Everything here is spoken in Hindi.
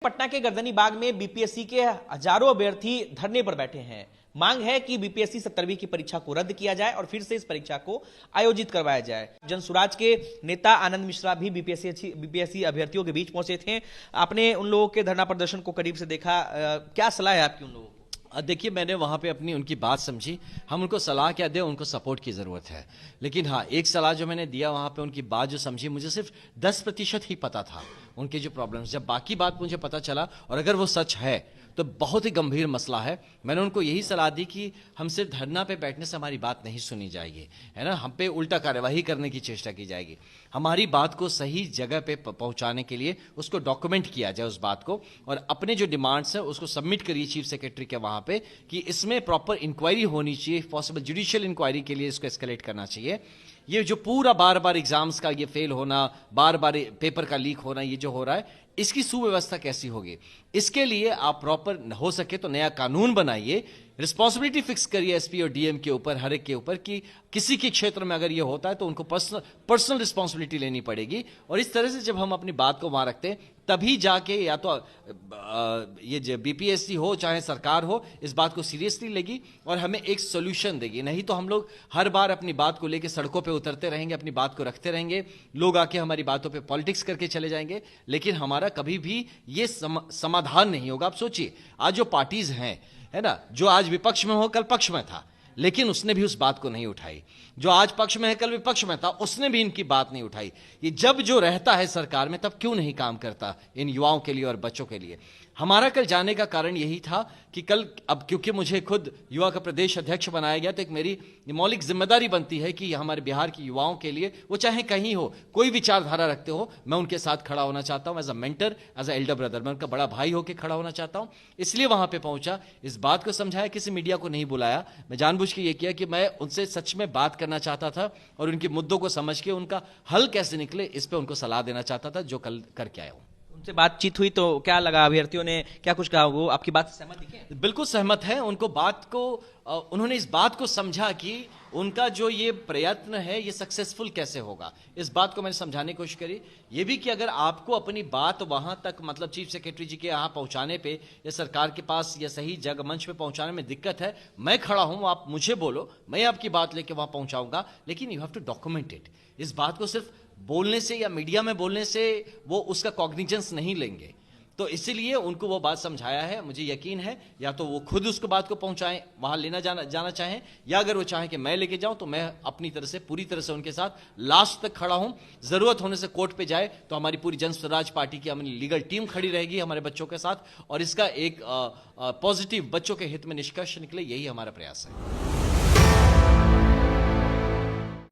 पटना के गर्दनी बाग में बीपीएससी के हजारों अभ्यर्थी धरने पर बैठे हैं। मांग है कि बीपीएससी 17वीं की परीक्षा को रद्द किया जाए और फिर से इस परीक्षा को आयोजित करवाया जाए। जनसुराज के नेता आनंद मिश्रा भी बीपीएससी अभ्यर्थियों के बीच पहुंचे थे। आपने उन लोगों के धरना प्रदर्शन को करीब से देखा, क्या सलाह है आपकी उन लोगों को? देखिए, मैंने वहाँ पे उनकी बात समझी। हम उनको सलाह क्या दें, उनको सपोर्ट की ज़रूरत है। लेकिन हाँ, एक सलाह जो मैंने दिया वहाँ पे, उनकी बात जो समझी, मुझे सिर्फ 10% ही पता था उनके जो प्रॉब्लम्स। जब बाकी बात मुझे पता चला और अगर वो सच है तो बहुत ही गंभीर मसला है। मैंने उनको यही सलाह दी कि हम सिर्फ धरना पे बैठने से हमारी बात नहीं सुनी जाएगी, है ना। हम पे उल्टा कार्यवाही करने की चेष्टा की जाएगी। हमारी बात को सही जगह पे पहुंचाने के लिए उसको डॉक्यूमेंट किया जाए उस बात को, और अपने जो डिमांड्स हैं उसको सबमिट करिए चीफ सेक्रेटरी के वहां पे कि इसमें प्रॉपर इंक्वायरी होनी चाहिए। पॉसिबल जुडिशियल इंक्वायरी के लिए इसको एस्केलेट करना चाहिए। ये जो पूरा बार बार एग्जाम्स का ये फेल होना, बार बार पेपर का लीक होना, ये जो हो रहा है, इसकी सुव्यवस्था कैसी होगी? इसके लिए आप प्रॉपर हो सके तो नया कानून बनाइए, रिस्पॉन्सिबिलिटी फिक्स करिए एसपी और डीएम के ऊपर, हर एक के ऊपर, कि किसी के क्षेत्र में अगर ये होता है तो उनको पर्सनल रिस्पॉन्सिबिलिटी लेनी पड़ेगी। और इस तरह से जब हम अपनी बात को वहां रखते हैं तभी जाके या तो ये जो बीपीएससी हो चाहे सरकार हो इस बात को सीरियसली लेगी और हमें एक सोल्यूशन देगी। नहीं तो हम लोग हर बार अपनी बात को लेकर सड़कों पे उतरते रहेंगे, अपनी बात को रखते रहेंगे, लोग आके हमारी बातों पे पॉलिटिक्स करके चले जाएंगे, लेकिन हमारा कभी भी ये समाधान नहीं होगा। आप सोचिए, आज जो पार्टीज हैं, है ना, जो आज विपक्ष में हो कल पक्ष में था, लेकिन उसने भी उस बात को नहीं उठाई। जो आज पक्ष में है कल विपक्ष में था, उसने भी इनकी बात नहीं उठाई। ये जब जो रहता है सरकार में तब क्यों नहीं काम करता इन युवाओं के लिए और बच्चों के लिए? हमारा कल जाने का कारण यही था कि कल, अब क्योंकि मुझे खुद युवा का प्रदेश अध्यक्ष बनाया गया, तो एक मेरी मौलिक जिम्मेदारी बनती है कि हमारे बिहार के युवाओं के लिए, वो चाहे कहीं हो, कोई विचारधारा रखते हो, मैं उनके साथ खड़ा होना चाहता हूं as a mentor, as a elder brother. मैं उनका बड़ा भाई होकर खड़ा होना चाहता हूं, इसलिए वहां पे पहुंचा, इस बात को समझाया, किसी मीडिया को नहीं बुलाया। मैं जानबूझ के ये किया कि मैं उनसे सच में बात करना चाहता था और उनके मुद्दों को समझ के उनका हल कैसे निकले इस पर उनको सलाह देना चाहता था, जो कल करके आया हूं। उनसे बातचीत हुई तो क्या लगा? अभ्यर्थियों ने क्या कुछ कहा? वो आपकी बात से सहमत दिखे? बिल्कुल सहमत है। उनको बात को उन्होंने इस बात को समझा कि उनका जो ये प्रयत्न है ये सक्सेसफुल कैसे होगा। इस बात को मैंने समझाने की कोशिश करी। ये भी कि अगर आपको अपनी बात वहां तक, मतलब चीफ सेक्रेटरी जी के यहाँ पहुंचाने पे या सरकार के पास या सही जगह मंच पे पहुंचाने में दिक्कत है, मैं खड़ा हूं, आप मुझे बोलो, मैं आपकी बात लेके वहां पहुंचाऊंगा, लेकिन you have to document it. इस बात को सिर्फ बोलने से या मीडिया में बोलने से वो उसका कॉग्निजेंस नहीं लेंगे। तो इसीलिए उनको वो बात समझाया है। मुझे यकीन है या तो वो खुद उसको बात को पहुंचाएं, वहां लेना जाना चाहें, या अगर वो चाहें कि मैं लेके जाऊं तो मैं अपनी तरह से पूरी तरह से उनके साथ लास्ट तक खड़ा हूं। जरूरत होने से कोर्ट पे जाए तो हमारी पूरी जन स्वराज पार्टी की हमारी लीगल टीम खड़ी रहेगी हमारे बच्चों के साथ, और इसका एक पॉजिटिव बच्चों के हित में निष्कर्ष निकले, यही हमारा प्रयास है।